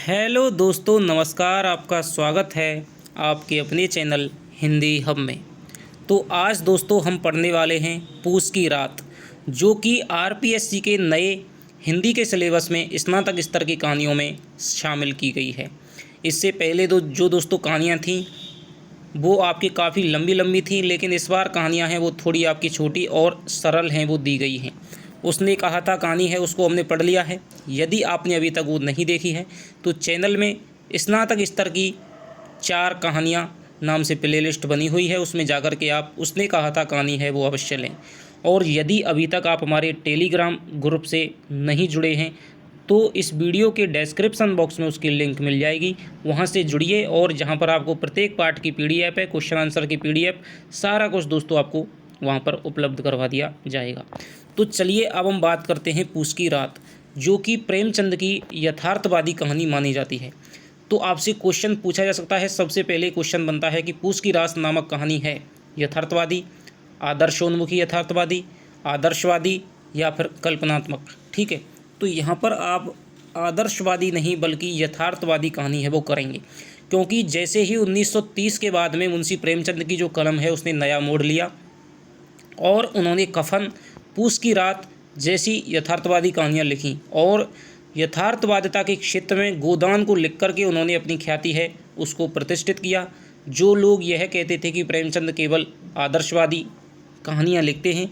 Hello दोस्तों, नमस्कार। आपका स्वागत है आपके अपने चैनल हिंदी हब में। तो आज दोस्तों हम पढ़ने वाले हैं पूस की रात, जो कि आरपीएससी के नए हिंदी के सिलेबस में स्नातक स्तर की कहानियों में शामिल की गई है। इससे पहले जो दोस्तों कहानियाँ थीं वो आपकी काफ़ी लंबी लंबी थी, लेकिन इस बार कहानियाँ हैं वो थोड़ी आपकी छोटी और सरल हैं, वो दी गई हैं। उसने कहा था कहानी है, उसको हमने पढ़ लिया है। यदि आपने अभी तक वो नहीं देखी है तो चैनल में स्नातक स्तर की 4 कहानियाँ नाम से प्लेलिस्ट बनी हुई है, उसमें जाकर के आप उसने कहा था कहानी है वो अवश्य लें। और यदि अभी तक आप हमारे टेलीग्राम ग्रुप से नहीं जुड़े हैं तो इस वीडियो के डिस्क्रिप्शन बॉक्स में उसकी लिंक मिल जाएगी, वहां से जुड़िए। और जहां पर आपको प्रत्येक पार्ट की पीडीएफ है, क्वेश्चन आंसर की पीडीएफ, सारा कुछ दोस्तों आपको वहां पर उपलब्ध करवा दिया जाएगा। तो चलिए अब हम बात करते हैं पूस की रात, जो कि प्रेमचंद की यथार्थवादी कहानी मानी जाती है। तो आपसे क्वेश्चन पूछा जा सकता है। सबसे पहले क्वेश्चन बनता है कि पूस की रात नामक कहानी है यथार्थवादी, आदर्शोन्मुखी यथार्थवादी, आदर्शवादी या फिर कल्पनात्मक। ठीक है, तो यहाँ पर आप आदर्शवादी नहीं बल्कि यथार्थवादी कहानी है वो करेंगे, क्योंकि जैसे ही 1930 के बाद में मुंशी प्रेमचंद की जो कलम है उसने नया मोड़ लिया और उन्होंने कफन, पूस की रात जैसी यथार्थवादी कहानियाँ लिखीं और यथार्थवादिता के क्षेत्र में गोदान को लिख करके उन्होंने अपनी ख्याति है उसको प्रतिष्ठित किया। जो लोग यह कहते थे कि प्रेमचंद केवल आदर्शवादी कहानियाँ लिखते हैं,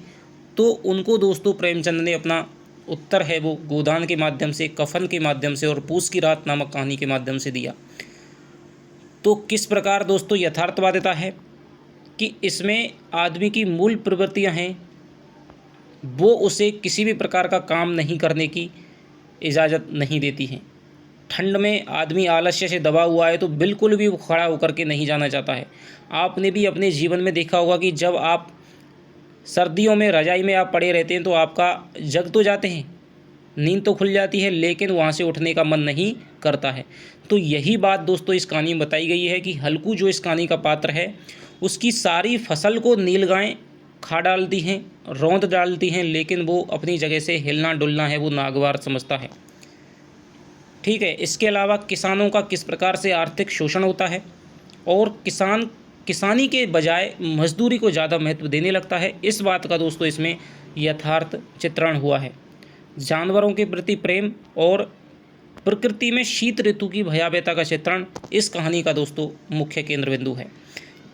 तो उनको दोस्तों प्रेमचंद ने अपना उत्तर है वो गोदान के माध्यम से, कफन के माध्यम से और पूस की रात नामक कहानी के माध्यम से दिया। तो किस प्रकार दोस्तों यथार्थवादिता है कि इसमें आदमी की मूल प्रवृत्तियां हैं, वो उसे किसी भी प्रकार का काम नहीं करने की इजाज़त नहीं देती हैं। ठंड में आदमी आलस्य से दबा हुआ है तो बिल्कुल भी वो खड़ा होकर के नहीं जाना चाहता है। आपने भी अपने जीवन में देखा होगा कि जब आप सर्दियों में रजाई में आप पड़े रहते हैं तो आपका जग तो जाते हैं, नींद तो खुल जाती है, लेकिन वहाँ से उठने का मन नहीं करता है। तो यही बात दोस्तों इस कहानी में बताई गई है कि हल्कू जो इस कहानी का पात्र है उसकी सारी फसल को नीलगायें खा डालती हैं, रौंद डालती हैं, लेकिन वो अपनी जगह से हिलना डुलना है वो नागवार समझता है। ठीक है, इसके अलावा किसानों का किस प्रकार से आर्थिक शोषण होता है और किसानी के बजाय मजदूरी को ज़्यादा महत्व देने लगता है, इस बात का दोस्तों इसमें यथार्थ चित्रण हुआ है। जानवरों के प्रति प्रेम और प्रकृति में शीत ऋतु की भयावहता का चित्रण इस कहानी का दोस्तों मुख्य केंद्र बिंदु है।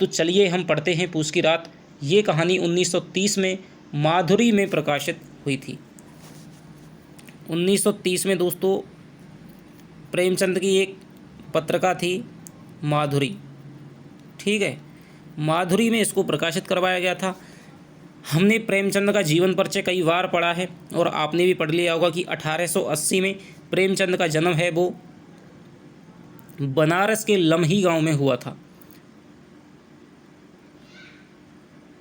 तो चलिए हम पढ़ते हैं पूस की रात। ये कहानी 1930 में माधुरी में प्रकाशित हुई थी। 1930 में दोस्तों प्रेमचंद की एक पत्रिका थी माधुरी। ठीक है, माधुरी में इसको प्रकाशित करवाया गया था। हमने प्रेमचंद का जीवन परिचय कई बार पढ़ा है और आपने भी पढ़ लिया होगा कि 1880 में प्रेमचंद का जन्म है वो बनारस के लम्ही गांव में हुआ था।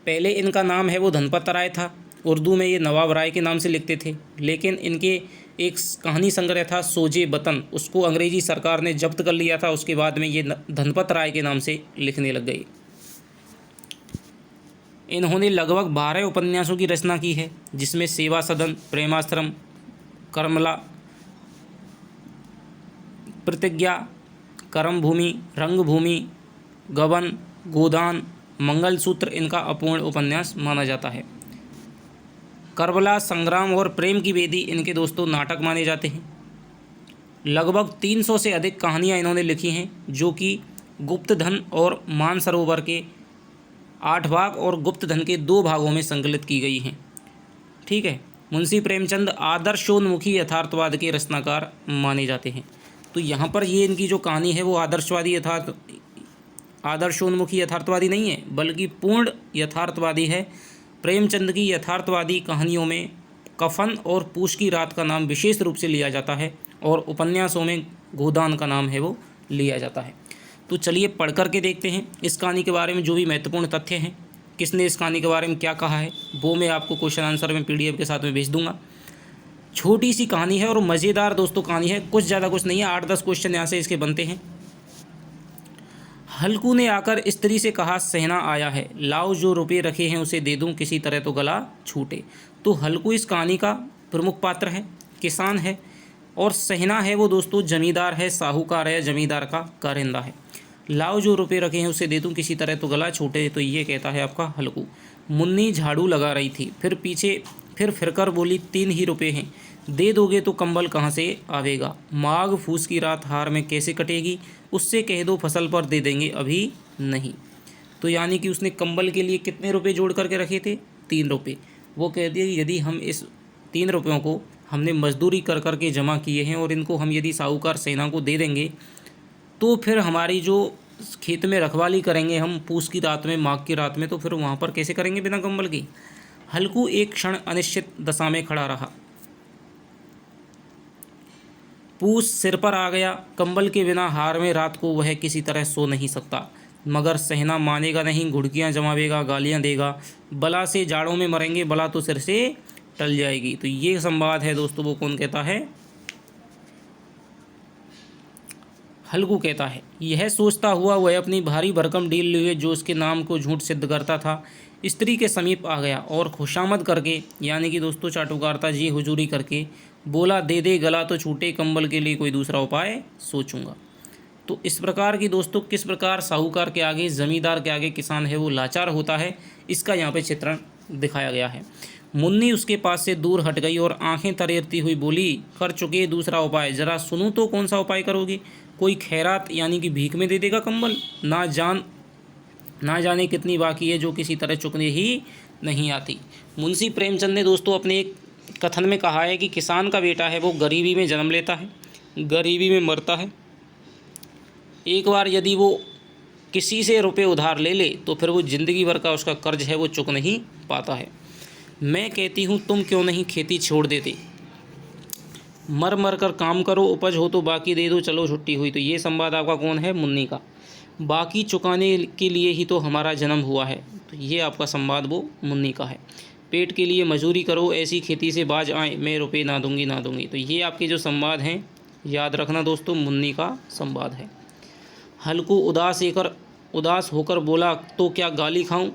पहले इनका नाम है वो धनपत राय था, उर्दू में ये नवाब राय के नाम से लिखते थे, लेकिन इनके एक कहानी संग्रह था सोजे वतन, उसको अंग्रेजी सरकार ने जब्त कर लिया था। उसके बाद में ये धनपत राय के नाम से लिखने लग गए। इन्होंने लगभग 12 उपन्यासों की रचना की है, जिसमें सेवा सदन, प्रेमाश्रम, कर्मला, प्रतिज्ञा, कर्मभूमि, रंगभूमि, गबन, गोदान, मंगलसूत्र इनका अपूर्ण उपन्यास माना जाता है। करबला, संग्राम और प्रेम की वेदी इनके दोस्तों नाटक माने जाते हैं। लगभग 300 से अधिक कहानियाँ इन्होंने लिखी हैं, जो कि गुप्त धन और मानसरोवर के 8 भाग और गुप्त धन के 2 भागों में संकलित की गई हैं। ठीक है, मुंशी प्रेमचंद आदर्शोन्मुखी यथार्थवाद के रचनाकार माने जाते हैं। तो यहाँ पर ये इनकी जो कहानी है वो आदर्शोन्मुखी यथार्थवादी नहीं है, बल्कि पूर्ण यथार्थवादी है। प्रेमचंद की यथार्थवादी कहानियों में कफन और पूस की रात का नाम विशेष रूप से लिया जाता है और उपन्यासों में गोदान का नाम है वो लिया जाता है। तो चलिए पढ़ करके देखते हैं इस कहानी के बारे में जो भी महत्वपूर्ण तथ्य हैं, किसने इस कहानी के बारे में क्या कहा है, वो मैं आपको क्वेश्चन आंसर में पीडीएफ के साथ में भेज दूंगा। छोटी सी कहानी है और मज़ेदार दोस्तों कहानी है, कुछ ज़्यादा कुछ नहीं है, 8-10 क्वेश्चन यहाँ से इसके बनते हैं। हल्कू ने आकर स्त्री से कहा, सहना आया है, लाओ जो रुपये रखे हैं उसे दे दूं, किसी तरह तो गला छूटे। तो हल्कू इस कहानी का प्रमुख पात्र है, किसान है। और सहना है वो दोस्तों जमींदार है, साहूकार है, जमींदार का कारिंदा है। लाओ जो रुपए रखे हैं उसे दे दूं किसी तरह तो गला छूटे, तो ये कहता है आपका हल्कू। मुन्नी झाड़ू लगा रही थी, फिर फिरकर बोली 3 ही रुपए हैं, दे दोगे तो कंबल कहाँ से आवेगा। माघ फूस की रात हार में कैसे कटेगी, उससे कह दो फसल पर दे देंगे अभी नहीं। तो यानी कि उसने कंबल के लिए कितने रुपए जोड़ करके रखे थे, 3 रुपये। वो कहती है यदि हम इस 3 रुपयों को हमने मजदूरी कर करके जमा किए हैं और इनको हम यदि साहूकार सेना को दे देंगे तो फिर हमारी जो खेत में रखवाली करेंगे हम पूस की रात में, माघ की रात में, तो फिर वहाँ पर कैसे करेंगे बिना कंबल के। हल्कू एक क्षण अनिश्चित दशा में खड़ा रहा। पूस सिर पर आ गया, कंबल के बिना हार में रात को वह किसी तरह सो नहीं सकता। मगर सहना मानेगा नहीं, घुड़कियाँ जमावेगा, गालियाँ देगा। बला से जाड़ों में मरेंगे, बला तो सिर से टल जाएगी। तो ये संवाद है दोस्तों, वो कौन कहता है, हल्कू कहता है। यह सोचता हुआ वह अपनी भारी भरकम डील लिए जो उसके नाम को झूठ सिद्ध करता था स्त्री के समीप आ गया और खुशामद करके, यानी कि दोस्तों चाटुकारिता जी हुजूरी करके बोला, दे दे गला तो छूटे, कंबल के लिए कोई दूसरा उपाय सोचूंगा। तो इस प्रकार की दोस्तों किस प्रकार साहूकार के आगे, जमींदार के आगे किसान है वो लाचार होता है, इसका यहाँ पे चित्रण दिखाया गया है। मुन्नी उसके पास से दूर हट गई और आंखें तरेरती हुई बोली, कर चुके दूसरा उपाय, जरा सुनूं तो कौन सा उपाय करोगे। कोई खैरात यानी कि भीख में दे देगा कंबल, ना जाने कितनी बाकी है जो किसी तरह चुकने ही नहीं आती। मुंशी प्रेमचंद ने दोस्तों अपने एक कथन में कहा है कि किसान का बेटा है वो गरीबी में जन्म लेता है, गरीबी में मरता है। एक बार यदि वो किसी से रुपए उधार ले ले तो फिर वो ज़िंदगी भर का उसका कर्ज है वो चुक नहीं पाता है। मैं कहती हूँ तुम क्यों नहीं खेती छोड़ देते, मर मर कर काम करो, उपज हो तो बाकी दे दो, चलो छुट्टी हुई। तो ये संवाद आपका कौन है, मुन्नी का। बाकी चुकाने के लिए ही तो हमारा जन्म हुआ है, तो ये आपका संवाद वो मुन्नी का है। पेट के लिए मजदूरी करो, ऐसी खेती से बाज आए, मैं रुपये ना दूंगी। तो ये आपके जो संवाद हैं याद रखना दोस्तों, मुन्नी का संवाद है। हल्कू उदास होकर बोला, तो क्या गाली खाऊं।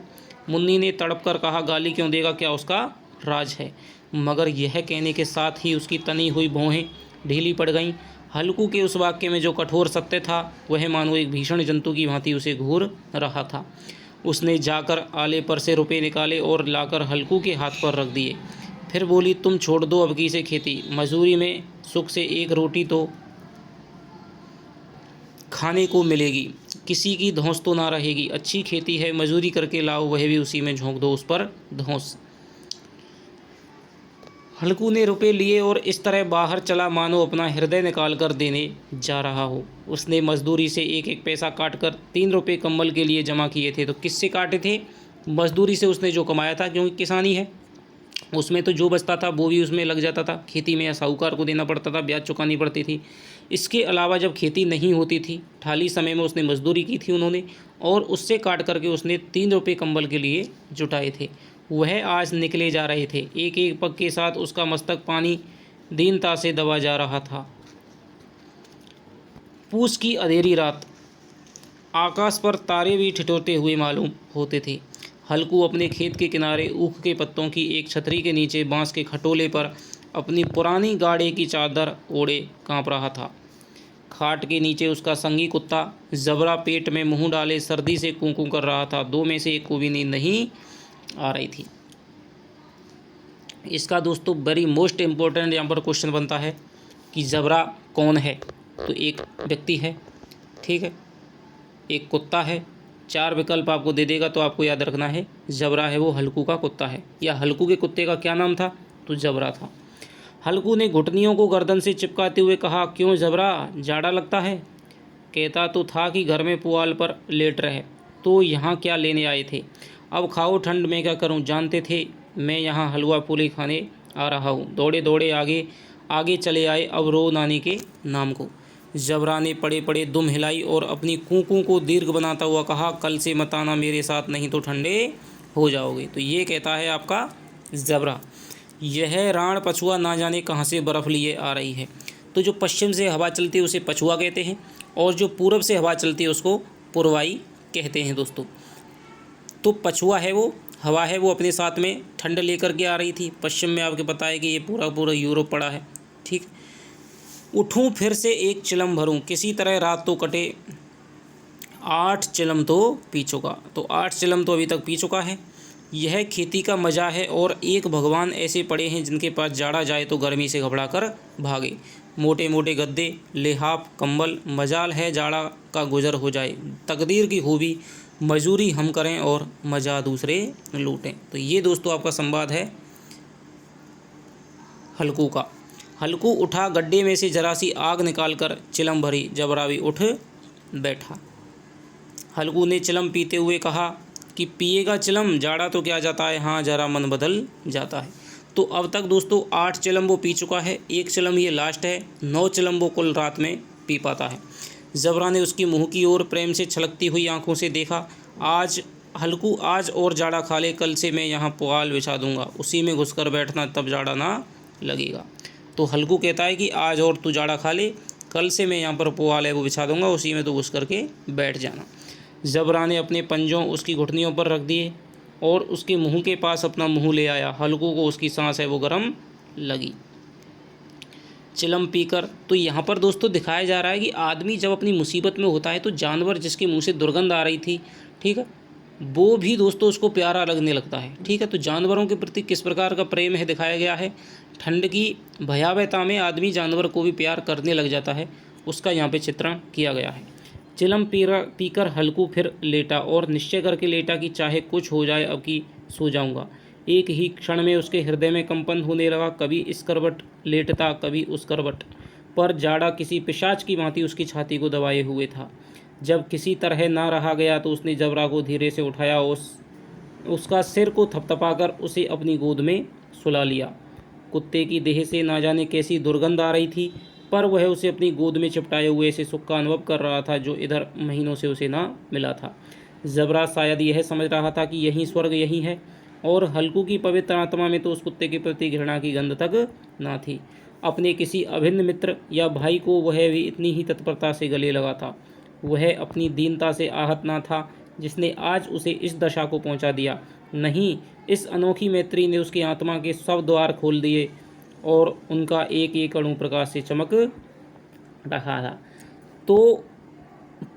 मुन्नी ने तड़प कर कहा, गाली क्यों देगा, क्या उसका राज है। मगर यह कहने के साथ ही उसकी तनी हुई भौहें ढीली पड़ गईं। हल्कू के उस वाक्य में जो कठोर सत्य था वह मानो एक भीषण जंतु की भांति उसे घूर रहा था। उसने जाकर आले पर से रुपए निकाले और लाकर हल्कू के हाथ पर रख दिए। फिर बोली, तुम छोड़ दो अब की से खेती, मजदूरी में सुख से एक रोटी तो खाने को मिलेगी, किसी की धौंस तो ना रहेगी। अच्छी खेती है, मजदूरी करके लाओ, वह भी उसी में झोंक दो, उस पर धौंस। हल्कू ने रुपए लिए और इस तरह बाहर चला मानो अपना हृदय निकाल कर देने जा रहा हो। उसने मजदूरी से एक एक पैसा काट कर 3 रुपये कंबल के लिए जमा किए थे। तो किससे काटे थे, मजदूरी से उसने जो कमाया था, क्योंकि किसानी है उसमें तो जो बचता था वो भी उसमें लग जाता था खेती में, या साहूकार को देना पड़ता था, ब्याज चुकानी पड़ती थी। इसके अलावा जब खेती नहीं होती थी, खाली समय में उसने मजदूरी की थी उन्होंने, और उससे काट करके उसने 3 रुपये कंबल के लिए जुटाए थे। वह आज निकले जा रहे थे, एक एक पग के साथ उसका मस्तक पानी दीनता से दबा जा रहा था। पूस की अंधेरी रात, आकाश पर तारे भी ठिठुरते हुए मालूम होते थे। हल्कू अपने खेत के किनारे ऊख के पत्तों की एक छतरी के नीचे बांस के खटोले पर अपनी पुरानी गाड़े की चादर ओढ़े कांप रहा था। खाट के नीचे उसका संगी कुत्ता जबरा पेट में मुंह डाले सर्दी से कूं कूं कर रहा था। 2 में से एक को भी नींद नहीं आ रही थी। इसका दोस्तों वेरी मोस्ट इम्पोर्टेंट यहाँ पर क्वेश्चन बनता है कि जबरा कौन है। तो एक व्यक्ति है, ठीक है, एक कुत्ता है, 4 विकल्प आपको दे देगा, तो आपको याद रखना है जबरा है वो हल्कू का कुत्ता है। या हल्कू के कुत्ते का क्या नाम था, तो जबरा था। हल्कू ने घुटनियों को गर्दन से चिपकाते हुए कहा, क्यों जबरा, जाड़ा लगता है। कहता तो था कि घर में पुआल पर लेट रहे, तो यहाँ क्या लेने आए थे। अब खाओ, ठंड में क्या करूं, जानते थे मैं यहाँ हलवा पूरी खाने आ रहा हूँ। दौड़े दौड़े आगे चले आए, अब रो नानी के नाम को। जबरा ने पड़े पड़े दुम हिलाई और अपनी कूकू को दीर्घ बनाता हुआ कहा, कल से मत आना मेरे साथ, नहीं तो ठंडे हो जाओगे। तो ये कहता है आपका जबरा। यह राण पछुआ ना जाने कहाँ से बर्फ़ लिए आ रही है। तो जो पश्चिम से हवा चलती है उसे पछुआ कहते हैं, और जो पूरब से हवा चलती है उसको पुरवाई कहते हैं दोस्तों। तो पछुआ है वो हवा है, वो अपने साथ में ठंड लेकर के आ रही थी। पश्चिम में आपको पता है कि ये पूरा यूरोप पड़ा है, ठीक। उठूं फिर से एक चिलम भरूं, किसी तरह रात तो कटे, 8 चिलम तो पी चुका। तो 8 चिलम तो अभी तक पी चुका है। यह खेती का मज़ा है, और एक भगवान ऐसे पड़े हैं जिनके पास जाड़ा जाए तो गर्मी से घबरा कर भागे। मोटे मोटे गद्दे, लिहाफ, कंबल, मजाल है जाड़ा का गुजर हो जाए। तकदीर की खूबी, मजूरी हम करें और मज़ा दूसरे लूटें। तो ये दोस्तों आपका संवाद है हल्कू का। हल्कू उठा गड्ढे में से जरा सी आग निकालकर चिलम भरी, जबरावी उठ बैठा। हल्कू ने चिलम पीते हुए कहा कि पिएगा चिलम, जाड़ा तो क्या जाता है, हाँ जरा मन बदल जाता है। तो अब तक दोस्तों 8 चिलम वो पी चुका है, 1 चिलम ये लास्ट है, 9 चिलम वो कुल रात में पी पाता है। जबरा ने उसकी मुँह की ओर प्रेम से छलकती हुई आंखों से देखा। आज हल्कू, आज और जाड़ा खा ले, कल से मैं यहाँ पुआल बिछा दूंगा, उसी में घुसकर बैठना, तब जाड़ा ना लगेगा। तो हल्कू कहता है कि आज और तू जाड़ा खा ले, कल से मैं यहाँ पर पुआल है वो बिछा दूंगा, उसी में तो घुस करके बैठ जाना। जबरा ने अपने पंजों उसकी घुटनियों पर रख दिए और उसके मुंह के पास अपना मुंह ले आया। हल्कू को उसकी सांस है वो गर्म लगी। चिलम पीकर, तो यहाँ पर दोस्तों दिखाया जा रहा है कि आदमी जब अपनी मुसीबत में होता है तो जानवर जिसके मुंह से दुर्गंध आ रही थी, ठीक है, वो भी दोस्तों उसको प्यारा लगने लगता है। ठीक है, तो जानवरों के प्रति किस प्रकार का प्रेम है दिखाया गया है। ठंड की भयावहता में आदमी जानवर को भी प्यार करने लग जाता है, उसका यहाँ पे चित्रण किया गया है। चिलम पीकर हल्कू फिर लेटा और निश्चय करके लेटा कि चाहे कुछ हो जाए अब की सो जाऊंगा। एक ही क्षण में उसके हृदय में कंपन होने लगा। कभी इस करवट लेटता, कभी उस करवट पर। जाड़ा किसी पिशाच की भांति उसकी छाती को दबाए हुए था। जब किसी तरह ना रहा गया तो उसने जबरा को धीरे से उठाया, उसका सिर को थपथपाकर उसे अपनी गोद में सुला लिया। कुत्ते की देह से ना जाने कैसी दुर्गंध आ रही थी, पर वह उसे अपनी गोद में चिपटाए हुए ऐसे सुख का अनुभव कर रहा था जो इधर महीनों से उसे ना मिला था। जबरा शायद यह समझ रहा था कि यही स्वर्ग यही है, और हल्कू की पवित्र आत्मा में तो उस कुत्ते के प्रति घृणा की गंध तक ना थी। अपने किसी अभिन्न मित्र या भाई को वह भी इतनी ही तत्परता से गले लगा था। वह अपनी दीनता से आहत ना था जिसने आज उसे इस दशा को पहुंचा दिया। नहीं, इस अनोखी मैत्री ने उसकी आत्मा के सब द्वार खोल दिए और उनका एक एक अणु प्रकाश से चमक रहा था। तो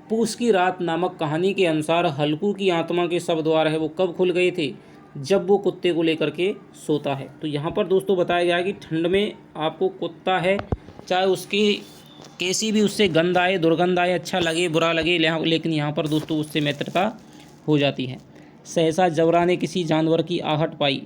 पूस की रात नामक कहानी के अनुसार हल्कू की आत्मा के सब द्वार है वो कब खुल गए थे, जब वो कुत्ते को लेकर के सोता है। तो यहाँ पर दोस्तों बताया गया है कि ठंड में आपको कुत्ता है, चाहे उसकी कैसी भी उससे गंध आए, दुर्गंध आए, अच्छा लगे बुरा लगे, लेकिन यहाँ पर दोस्तों उससे मित्रता हो जाती है। सहसा जबरा ने किसी जानवर की आहट पाई।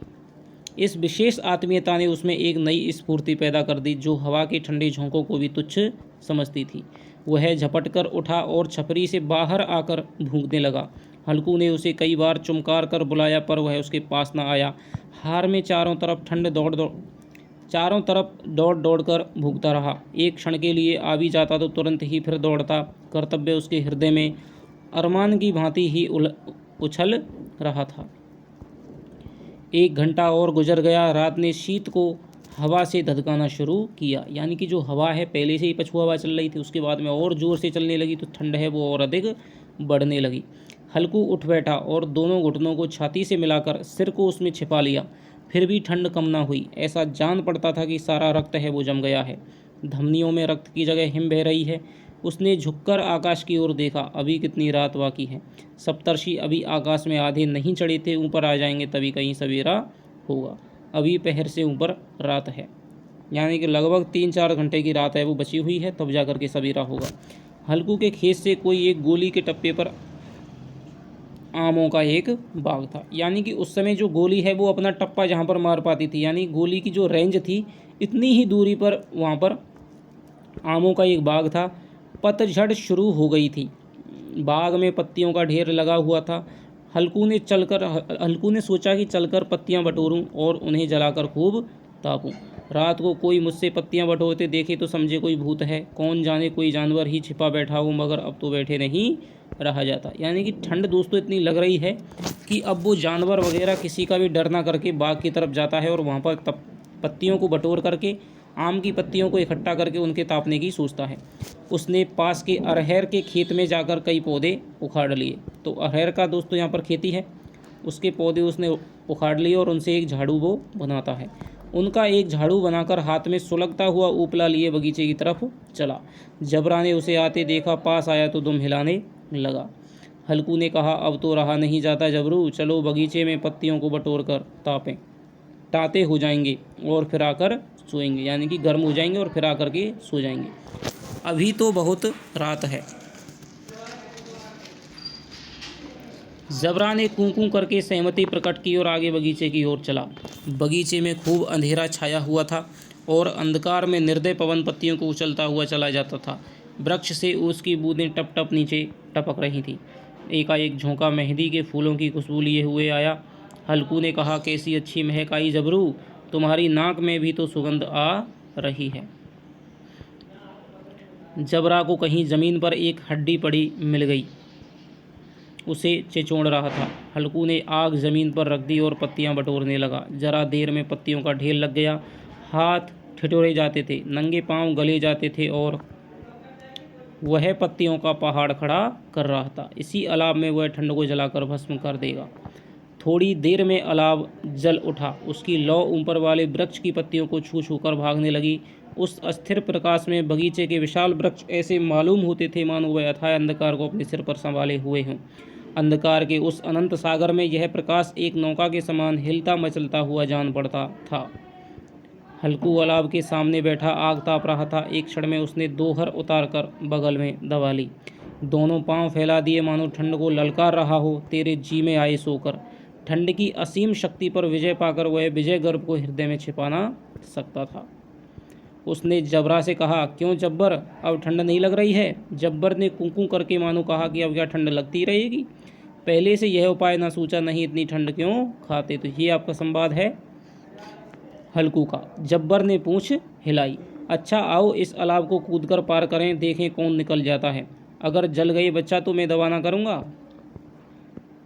इस विशेष आत्मीयता ने उसमें एक नई स्फूर्ति पैदा कर दी जो हवा के ठंडे झोंकों को भी तुच्छ समझती थी। वह झपट कर उठा और छपरी से बाहर आकर भूंकने लगा। हल्कू ने उसे कई बार चुमकार कर बुलाया पर वह उसके पास न आया। हार में चारों तरफ दौड़ दौड़ कर भूखता रहा। एक क्षण के लिए आ भी जाता तो तुरंत ही फिर दौड़ता। कर्तव्य उसके हृदय में अरमान की भांति ही उछल रहा था। 1 घंटा और गुजर गया। रात ने शीत को हवा से धधकाना शुरू किया, यानी कि जो हवा है पहले से ही पछुआ हवा चल रही थी, उसके बाद में और ज़ोर से चलने लगी तो ठंड है वो और अधिक बढ़ने लगी। हल्कू उठ बैठा और दोनों घुटनों को छाती से मिलाकर सिर को उसमें छिपा लिया। फिर भी ठंड कम ना हुई। ऐसा जान पड़ता था कि सारा रक्त है वो जम गया है, धमनियों में रक्त की जगह हिम बह रही है। उसने झुककर आकाश की ओर देखा। अभी कितनी रात बाकी है। सप्तर्षि अभी आकाश में आधे नहीं चढ़े थे, ऊपर आ जाएंगे तभी कहीं सवेरा होगा। अभी पहर से ऊपर रात है, यानी कि लगभग 3-4 घंटे की रात है वो बची हुई है, तब जाकर के सवेरा होगा। हल्कू के खेत से कोई एक गोली के टप्पे पर आमों का एक बाग था, यानी कि उस समय जो गोली है वो अपना टप्पा जहाँ पर मार पाती थी, यानी गोली की जो रेंज थी इतनी ही दूरी पर वहाँ पर आमों का एक बाग था। पतझड़ शुरू हो गई थी। बाग में पत्तियों का ढेर लगा हुआ था। हल्कू ने सोचा कि चलकर पत्तियां बटोरूं और उन्हें जलाकर खूब तापूं। रात को कोई मुझसे पत्तियां बटोरते देखे तो समझे कोई भूत है, कौन जाने कोई जानवर ही छिपा बैठा हो, मगर अब तो बैठे नहीं रहा जाता। यानी कि ठंड दोस्तों इतनी लग रही है कि अब वो जानवर वगैरह किसी का भी डर ना करके बाग की तरफ जाता है और वहाँ पर पत्तियों को बटोर करके, आम की पत्तियों को इकट्ठा करके उनके तापने की सोचता है। उसने पास के अरहर के खेत में जाकर कई पौधे उखाड़ लिए। तो अरहर का दोस्तों यहाँ पर खेती है, उसके पौधे उसने उखाड़ लिए और उनसे एक झाड़ू वो बनाता है। उनका एक झाड़ू बनाकर हाथ में सुलगता हुआ उपला लिए बगीचे की तरफ चला। जबरा ने उसे आते देखा, पास आया तो दुम हिलाने लगा। हल्कू ने कहा, अब तो रहा नहीं जाता जबरू, चलो बगीचे में पत्तियों को बटोर कर ताते हो जाएंगे और फिर आकर सोएंगे, यानी कि गर्म हो जाएंगे और फिर आकर के सो जाएंगे, अभी तो बहुत रात है। जबरा ने कूं कूं करके सहमति प्रकट की और आगे बगीचे की ओर चला। बगीचे में खूब अंधेरा छाया हुआ था और अंधकार में निर्दय पवन पत्तियों को उछलता हुआ चला जाता था। वृक्ष से उसकी बूंदें टप टप नीचे टपक रही थीं। एकाएक झोंका मेहंदी के फूलों की खुशबू लिए हुए आया। हल्कू ने कहा, कैसी अच्छी महक आई जबरू, तुम्हारी नाक में भी तो सुगंध आ रही है। जबरा को कहीं ज़मीन पर एक हड्डी पड़ी मिल गई, उसे चिचोड़ रहा था। हल्कू ने आग ज़मीन पर रख दी और पत्तियां बटोरने लगा। जरा देर में पत्तियों का ढेर लग गया। हाथ ठिठुरे जाते थे, नंगे पांव गले जाते थे और वह पत्तियों का पहाड़ खड़ा कर रहा था। इसी अलाव में वह ठंड को जलाकर भस्म कर देगा। थोड़ी देर में अलाव जल उठा। उसकी लौ ऊपर वाले वृक्ष की पत्तियों को छू छू कर भागने लगी। उस अस्थिर प्रकाश में बगीचे के विशाल वृक्ष ऐसे मालूम होते थे मानो वह अथाह अंधकार को अपने सिर पर संभाले हुए हों। अंधकार के उस अनंत सागर में यह प्रकाश एक नौका के समान हिलता मचलता हुआ जान पड़ता था। हल्कू अलाव के सामने बैठा आग ताप रहा था। एक क्षण में उसने दोहर उतार कर बगल में दबा ली। दोनों पांव फैला दिए मानो ठंड को ललकार रहा हो, तेरे जी में आए सोकर। ठंड की असीम शक्ति पर विजय पाकर वह विजय गर्व को हृदय में छिपाना सकता था। उसने जबरा से कहा, क्यों जब्बर, अब ठंड नहीं लग रही है? जब्बर ने कूं करके मानो कहा कि अब क्या ठंड लगती रहेगी? पहले से यह उपाय ना सोचा, नहीं इतनी ठंड क्यों खाते? तो ये आपका संवाद है हल्कू का। जब्बर ने पूंछ हिलाई। अच्छा आओ इस अलाव को कूदकर पार करें, देखें कौन निकल जाता है। अगर जल गई बच्चा तो मैं दवा ना करूँगा।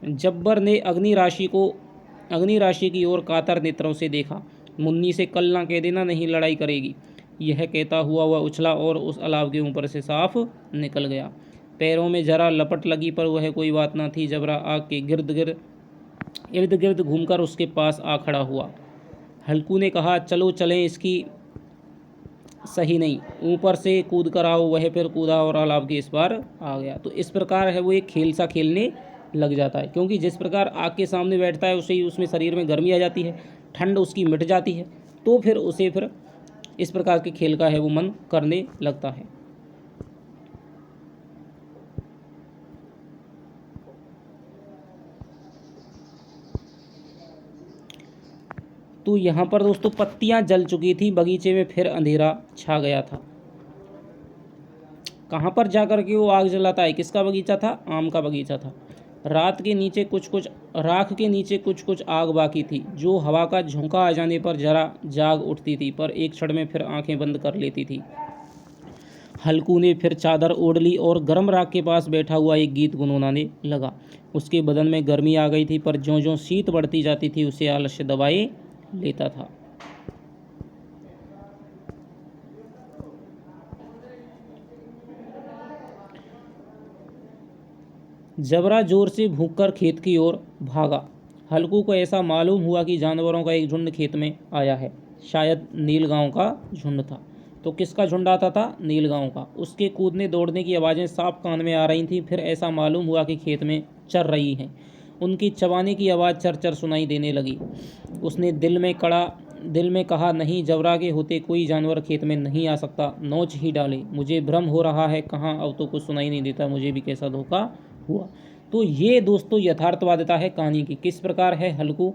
जब्बर ने अग्नि राशि की ओर कातर नेत्रों से देखा। मुन्नी से कल ना कह देना, नहीं लड़ाई करेगी। यह कहता हुआ वह उछला और उस अलाव के ऊपर से साफ निकल गया। पैरों में जरा लपट लगी पर वह कोई बात ना थी। जबरा आग के इर्द गिर्द घूमकर उसके पास आ खड़ा हुआ। हल्कू ने कहा, चलो चलें, इसकी सही नहीं, ऊपर से कूद कर आओ। वह फिर कूदा और अलाव के इस पार आ गया। तो इस प्रकार है वो एक खेल सा खेलने लग जाता है, क्योंकि जिस प्रकार आग के सामने बैठता है उसे ही उसमें शरीर में गर्मी आ जाती है, ठंड उसकी मिट जाती है, तो फिर उसे फिर इस प्रकार के खेल का है वो मन करने लगता है। तो यहाँ पर दोस्तों पत्तियां जल चुकी थी, बगीचे में फिर अंधेरा छा गया था। कहाँ पर जाकर के वो आग जलाता है? किसका बगीचा था? आम का बगीचा था। राख के नीचे कुछ कुछ आग बाकी थी, जो हवा का झोंका आ जाने पर जरा जाग उठती थी, पर एक क्षण में फिर आंखें बंद कर लेती थी। हल्कू ने फिर चादर ओढ़ ली और गर्म राख के पास बैठा हुआ एक गीत गुनगुनाने लगा। उसके बदन में गर्मी आ गई थी, पर ज्यों ज्यों शीत बढ़ती जाती थी उसे आलस्य दबाए लेता था। जबरा जोर से भूंककर खेत की ओर भागा। हल्कू को ऐसा मालूम हुआ कि जानवरों का एक झुंड खेत में आया है। शायद नीलगांव का झुंड था। तो किसका झुंड आता था? नीलगांव का। उसके कूदने दौड़ने की आवाज़ें साफ कान में आ रही थीं। फिर ऐसा मालूम हुआ कि खेत में चर रही हैं। उनकी चबाने की आवाज़ चर चर सुनाई देने लगी। उसने दिल में कहा, नहीं, जबरा के होते कोई जानवर खेत में नहीं आ सकता, नोच ही डाले। मुझे भ्रम हो रहा है, कहाँ अब तो कुछ सुनाई नहीं देता, मुझे भी कैसा धोखा हुआ। तो ये दोस्तों यथार्थवादिता है कहानी की। किस प्रकार है हल्कू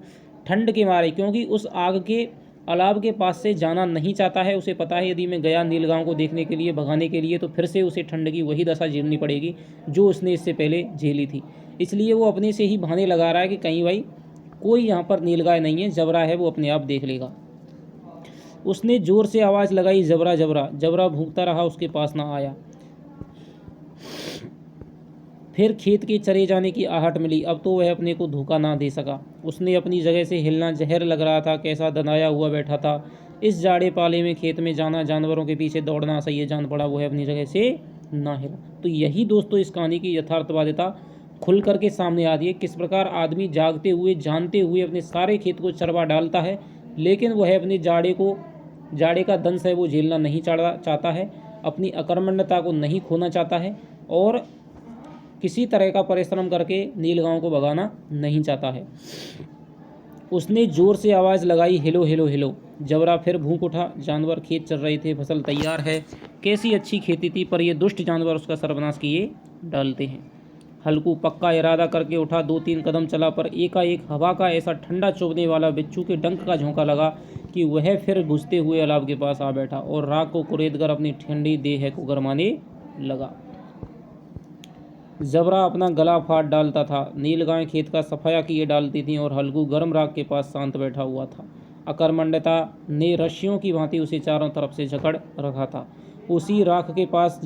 ठंड के मारे, क्योंकि उस आग के अलाव के पास से जाना नहीं चाहता है। उसे पता है यदि मैं गया नीलगांव को देखने के लिए, भगाने के लिए, तो फिर से उसे ठंड की वही दशा झेलनी पड़ेगी जो उसने इससे पहले झेली थी। इसलिए वो अपने से ही बहाने लगा रहा है कि कहीं भाई कोई यहाँ पर नीलगाय नहीं है, जबरा है, वो अपने आप देख लेगा। उसने जोर से आवाज़ लगाई, जबरा जबरा। जबरा भूखता रहा, उसके पास ना आया। फिर खेत के चरे जाने की आहट मिली। अब तो वह अपने को धोखा ना दे सका। उसने अपनी जगह से हिलना जहर लग रहा था। कैसा दनाया हुआ बैठा था। इस जाड़े पाले में खेत में जाना, जानवरों के पीछे दौड़ना सही जान पड़ा। वो है अपनी जगह से ना हिला। तो यही दोस्तों इस कहानी की यथार्थवादिता खुल करके सामने आती है। किस प्रकार आदमी जागते हुए जानते हुए अपने सारे खेत को चरवा डालता है, लेकिन वह अपने जाड़े का दंश है वो झेलना नहीं चाहता है, अपनी अकर्मण्यता को नहीं खोना चाहता है और किसी तरह का परिश्रम करके नीलगांव को भगाना नहीं चाहता है। उसने जोर से आवाज़ लगाई, हिलो हिलो हिलो। जबरा फिर भूख उठा। जानवर खेत चल रहे थे, फसल तैयार है, कैसी अच्छी खेती थी, पर ये दुष्ट जानवर उसका सर्वनाश किए डालते हैं। हल्कू पक्का इरादा करके उठा, 2-3 कदम चला, पर एकाएक हवा का ऐसा ठंडा चुभने वाला बिच्छू के डंक का झोंका लगा कि वह फिर घुसते हुए अलाव के पास आ बैठा और राख को कुरेदकर अपनी ठंडी देह को गरमाने लगा। जबरा अपना गला फाड़ डालता था, नीलगाय खेत का सफाया किए डालती थी और हल्कू गर्म राख के पास शांत बैठा हुआ था। अकर्मण्यता ने रस्सियों की भांति उसे चारों तरफ से जकड़ रखा था। उसी राख के पास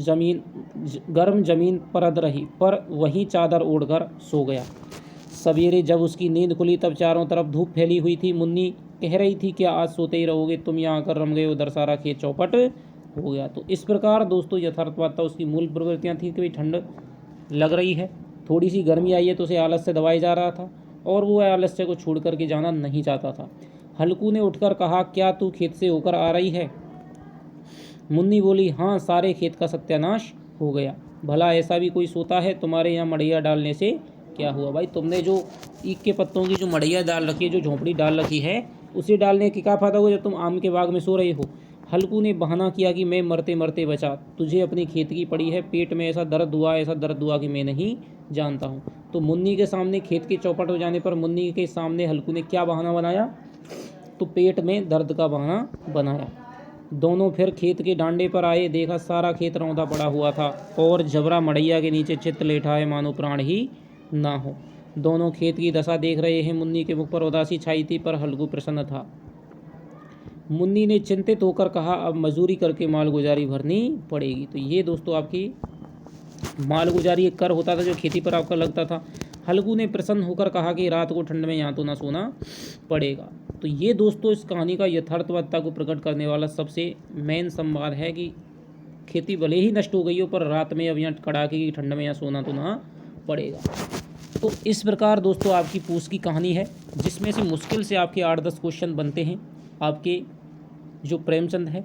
गर्म जमीन परद रही, पर वहीं चादर ओढ़कर सो गया। सवेरे जब उसकी नींद खुली तब चारों तरफ धूप फैली हुई थी। मुन्नी कह रही थी, क्या आज सोते ही रहोगे, तुम यहाँ आकर रम गए, उधर सारा खेत चौपट हो गया। तो इस प्रकार दोस्तों यथार्थवाद उसकी मूल प्रवृत्तियाँ थी कि भाई ठंड लग रही है, थोड़ी सी गर्मी आई है, तो उसे आलस्य दबाया जा रहा था और वो आलस्य को छोड़ करके जाना नहीं चाहता था। हल्कू ने उठकर कहा, क्या तू खेत से होकर आ रही है? मुन्नी बोली, हाँ, सारे खेत का सत्यानाश हो गया। भला ऐसा भी कोई सोता है? तुम्हारे यहाँ मड़ैया डालने से क्या हुआ? भाई तुमने जो ईख के पत्तों की जो मड़ैया डाल रखी है, जो झोंपड़ी डाल रखी है, उसे डालने की क्या फायदा हुआ जब तुम आम के बाग में सो रहे हो? हल्कू ने बहाना किया कि मैं मरते मरते बचा, तुझे अपनी खेत की पड़ी है, पेट में ऐसा दर्द हुआ कि मैं नहीं जानता हूँ। तो मुन्नी के सामने खेत के चौपट हो जाने पर मुन्नी के सामने हल्कू ने क्या बहाना बनाया? तो पेट में दर्द का बहाना बनाया। दोनों फिर खेत के डांडे पर आए, देखा सारा खेत रौंदा पड़ा हुआ था और जबरा मड़ैया के नीचे चित्त लेटा है, मानो प्राण ही ना हो। दोनों खेत की दशा देख रहे हैं। मुन्नी के मुख पर उदासी छाई थी, पर हल्कू प्रसन्न था। मुन्नी ने चिंतित होकर कहा, अब मजदूरी करके मालगुजारी भरनी पड़ेगी। तो ये दोस्तों आपकी मालगुजारी एक कर होता था जो खेती पर आपका लगता था। हल्कू ने प्रसन्न होकर कहा कि रात को ठंड में यहाँ तो ना सोना पड़ेगा। तो ये दोस्तों इस कहानी का यथार्थवादिता को प्रकट करने वाला सबसे मेन संवाद है कि खेती भले ही नष्ट हो गई हो, पर रात में अब यहाँ कड़ाके की ठंड में यहाँ सोना तो ना पड़ेगा। तो इस प्रकार दोस्तों आपकी पूस की कहानी है, जिसमें से मुश्किल से आपके 8-10 क्वेश्चन बनते हैं। आपके जो प्रेमचंद है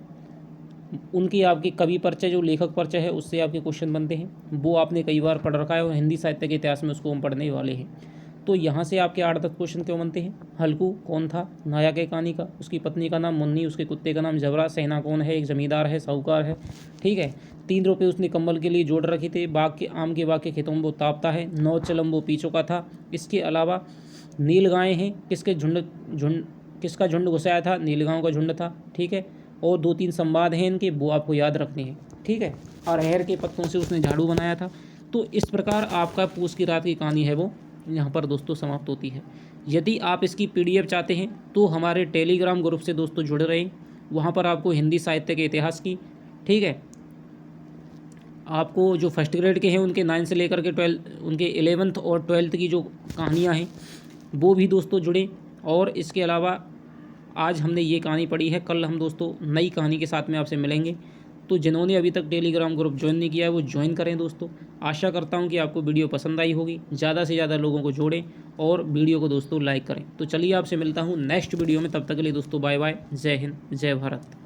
उनकी आपके कवि परिचय, जो लेखक परिचय है, उससे आपके क्वेश्चन बनते हैं। वो आपने कई बार पढ़ रखा है और हिंदी साहित्य के इतिहास में उसको हम पढ़ने वाले हैं। तो यहाँ से आपके 8-10 क्वेश्चन क्यों बनते हैं? हल्कू कौन था? नायक है कहानी का। उसकी पत्नी का नाम मुन्नी, उसके कुत्ते का नाम जबरा। सेना कौन है? एक जमींदार है, साहूकार है, ठीक है। 3 रुपये उसने कंबल के लिए जोड़ रखे थे। आम के बाग के खेतों में वो तापता है। 9 चलम वो पीछों का था। इसके अलावा नीलगाय हैं, किसका झुंड घुसाया था? नीलगांव का झुंड था, ठीक है। और 2-3 संवाद हैं इनके, वो आपको याद रखने हैं, ठीक है। और अरहर के पत्तों से उसने झाड़ू बनाया था। तो इस प्रकार आपका पूस की रात की कहानी है वो यहाँ पर दोस्तों समाप्त होती है। यदि आप इसकी PDF चाहते हैं तो हमारे टेलीग्राम ग्रुप से दोस्तों जुड़े रहें। वहाँ पर आपको हिंदी साहित्य के इतिहास की, ठीक है, आपको जो फर्स्ट ग्रेड के हैं उनके 9 से लेकर के 12, उनके 11th और 12th की जो कहानियाँ हैं वो भी दोस्तों जुड़े। और इसके अलावा आज हमने ये कहानी पढ़ी है, कल हम दोस्तों नई कहानी के साथ में आपसे मिलेंगे। तो जिन्होंने अभी तक टेलीग्राम ग्रुप ज्वाइन नहीं किया है वो ज्वाइन करें दोस्तों। आशा करता हूँ कि आपको वीडियो पसंद आई होगी। ज़्यादा से ज़्यादा लोगों को जोड़ें और वीडियो को दोस्तों लाइक करें। तो चलिए आपसे मिलता हूँ नेक्स्ट वीडियो में, तब तक के लिए दोस्तों बाय बाय। जय हिंद, जय भारत।